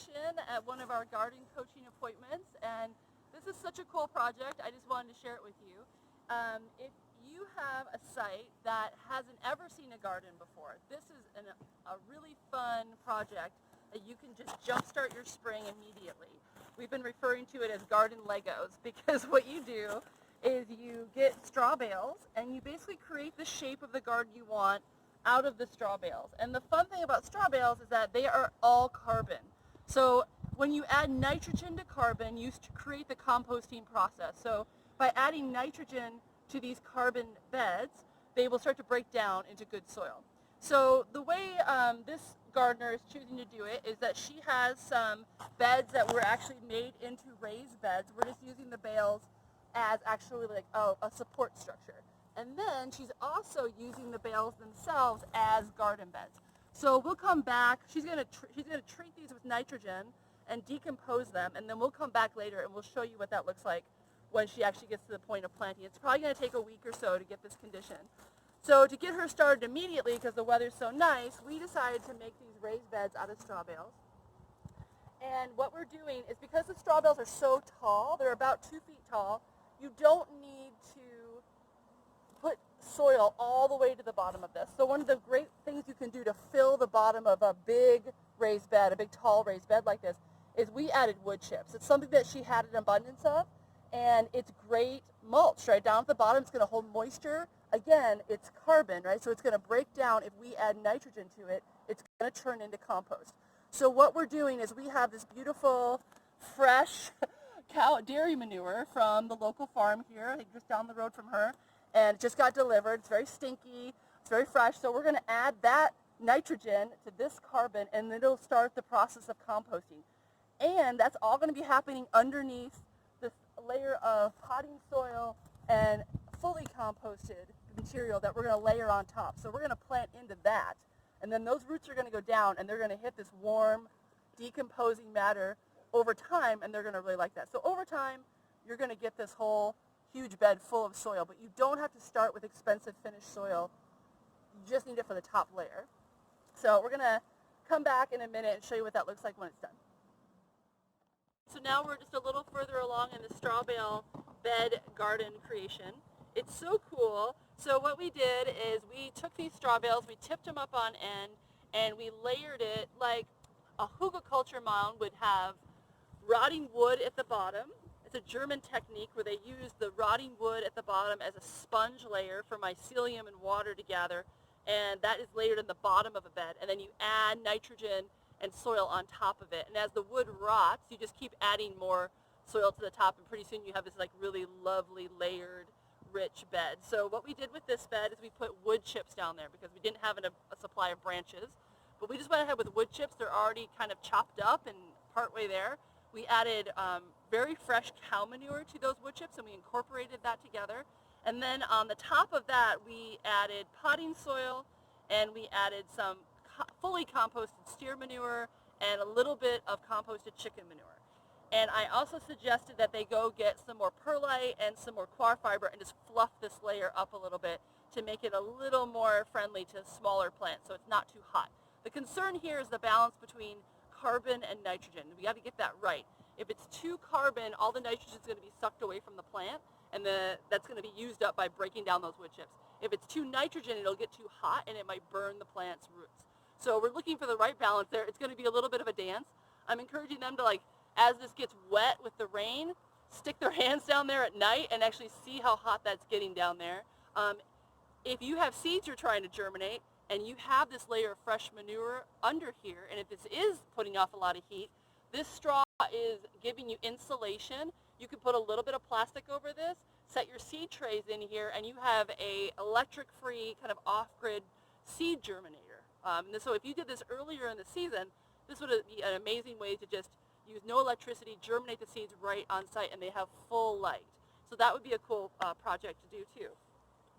connection at one of our garden coaching appointments, and this is such a cool project. I just wanted to share it with you. If you have a site that hasn't ever seen a garden before, this is a really fun project that you can just jumpstart your spring immediately. We've been referring to it as garden Legos because what you do is you get straw bales and you basically create the shape of the garden you want out of the straw bales. And the fun thing about straw bales is that they are all carbon. So when you add nitrogen to carbon, you create the composting process. So by adding nitrogen to these carbon beds, they will start to break down into good soil. So the way this gardener is choosing to do it is that she has some beds that were actually made into raised beds. We're just using the bales as actually like a support structure. And then she's also using the bales themselves as garden beds. So we'll come back. She's gonna treat these with nitrogen and decompose them, and then we'll come back later and we'll show you what that looks like when she actually gets to the point of planting. It's probably going to take a week or so to get this condition. So to get her started immediately, because the weather's so nice, we decided to make these raised beds out of straw bales. And what we're doing is, because the straw bales are so tall, they're about 2 feet tall, you don't need to put soil all the way to the bottom of this. So one of the great things you can do to fill the bottom of a big raised bed, a big tall raised bed like this, is we added wood chips. It's something that she had an abundance of, and it's great mulch, right? Down at the bottom, it's going to hold moisture. Again, it's carbon, right? So it's going to break down. If we add nitrogen to it, it's going to turn into compost. So what we're doing is we have this beautiful, fresh dairy manure from the local farm here, I think just down the road from her, and it just got delivered. It's very stinky. It's very fresh. So we're going to add that nitrogen to this carbon, and it'll start the process of composting. And that's all going to be happening underneath this layer of potting soil and fully composted material that we're going to layer on top. So we're going to plant into that. And then those roots are going to go down, and they're going to hit this warm, decomposing matter over time, and they're going to really like that. So over time, you're going to get this whole huge bed full of soil, but you don't have to start with expensive finished soil. You just need it for the top layer. So we're going to come back in a minute and show you what that looks like when it's done. So now we're just a little further along in the straw bale bed garden creation. It's so cool. So what we did is we took these straw bales, we tipped them up on end, and we layered it like a hugelkultur mound would have rotting wood at the bottom. It's a German technique where they use the rotting wood at the bottom as a sponge layer for mycelium and water to gather, and that is layered in the bottom of a bed. And then you add nitrogen and soil on top of it. And as the wood rots, you just keep adding more soil to the top, and pretty soon you have this like really lovely layered, rich bed. So what we did with this bed is we put wood chips down there because we didn't have a supply of branches. But we just went ahead with wood chips. They're already kind of chopped up and partway there. We added very fresh cow manure to those wood chips, and we incorporated that together. And then on the top of that, we added potting soil, and we added some fully composted steer manure and a little bit of composted chicken manure. And I also suggested that they go get some more perlite and some more coir fiber and just fluff this layer up a little bit to make it a little more friendly to smaller plants so it's not too hot. The concern here is the balance between carbon and nitrogen. We got to get that right. If it's too carbon, all the nitrogen is going to be sucked away from the plant, and that's going to be used up by breaking down those wood chips. If it's too nitrogen, it'll get too hot and it might burn the plant's roots. So we're looking for the right balance there. It's going to be a little bit of a dance. I'm encouraging them to, like, as this gets wet with the rain, stick their hands down there at night and actually see how hot that's getting down there. If you have seeds you're trying to germinate and you have this layer of fresh manure under here, and if this is putting off a lot of heat, this straw is giving you insulation. You can put a little bit of plastic over this, set your seed trays in here, and you have a electric-free kind of off-grid seed germinator. So if you did this earlier in the season, this would be an amazing way to just use no electricity, germinate the seeds right on site, and they have full light. So that would be a cool project to do too.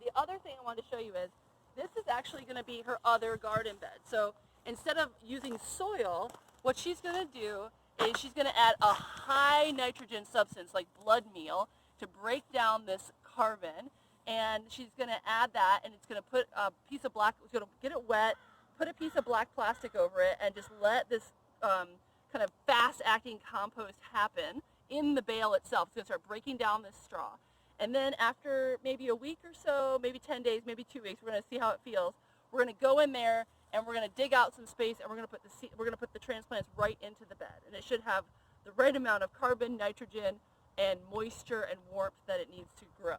The other thing I wanted to show you is this is actually going to be her other garden bed. So instead of using soil, what she's going to do is she's going to add a high nitrogen substance like blood meal to break down this carbon, and she's going to add that, and it's going to put a piece of black, it's going to get it wet, put a piece of black plastic over it, and just let this kind of fat acting compost happen in the bale itself. It's going to start breaking down this straw. And then after maybe a week or so, maybe 10 days, maybe 2 weeks, we're going to see how it feels. We're going to go in there and we're going to dig out some space, and we're going to put the transplants right into the bed. And it should have the right amount of carbon, nitrogen, and moisture and warmth that it needs to grow.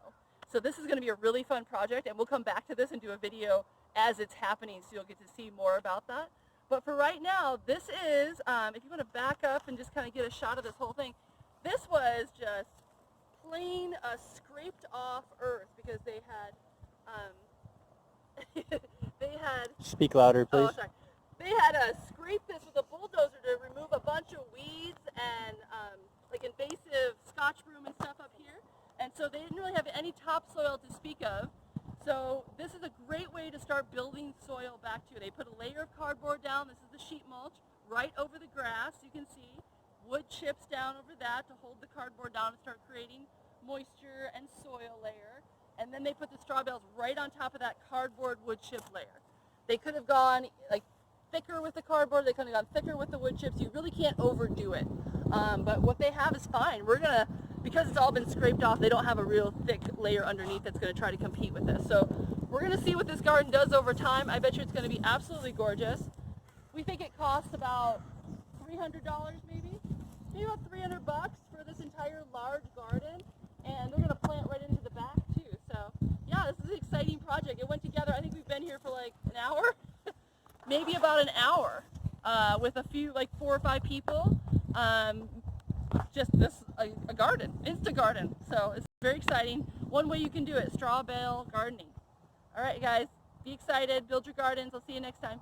So this is going to be a really fun project, and we'll come back to this and do a video as it's happening, so you'll get to see more about that. But for right now, this is, if you want to back up and just kind of get a shot of this whole thing, this was just plain scraped off earth because they had, Speak louder, please. Oh, sorry. They had scraped this with a bulldozer to remove a bunch of weeds and like invasive scotch broom and stuff up here. And so they didn't really have any topsoil to speak of. So this is a great way to start building soil back to. They put a layer of cardboard down. This is the sheet mulch right over the grass. You can see wood chips down over that to hold the cardboard down and start creating moisture and soil layer. And then they put the straw bales right on top of that cardboard wood chip layer. They could have gone like thicker with the cardboard. They could have gone thicker with the wood chips. You really can't overdo it. But what they have is fine. We're gonna, because it's all been scraped off, they don't have a real thick layer underneath that's going to try to compete with this. So we're going to see what this garden does over time. I bet you it's going to be absolutely gorgeous. We think it costs about $300 maybe about $300 for this entire large garden, and they're going to plant right into the back too. So yeah, this is an exciting project. It went together, I think we've been here for like an hour, maybe about an hour, with a few, like 4 or 5 people. Just a garden, Insta garden. So it's very exciting. One way you can do it, straw bale gardening. All right, guys, be excited, build your gardens. I'll see you next time.